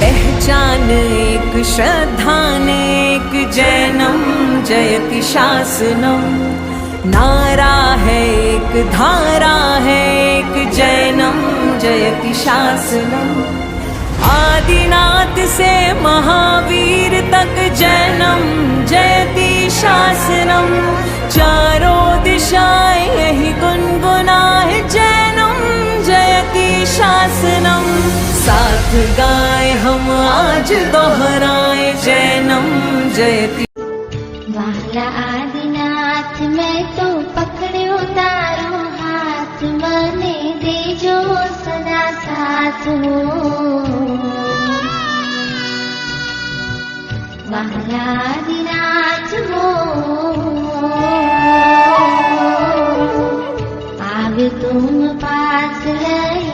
पहचान एक श्रद्धान एक जैनम जयति शासनम। नारा है एक धारा है एक जैनम जयति शासनम। आदिनाथ से महावीर तक जैनम जयति शासनम। चारों दिशाएं यही गुनगुनाए जैनम जयति शासनम। साथ गाए हम आज दोहराए जैनम जयति। वाला आदिनाथ मैं तो पकड़ो तारो हाथ, मने देजो सदा साथ हो। वाला आदिनाथ हो आवे तुम पास रहे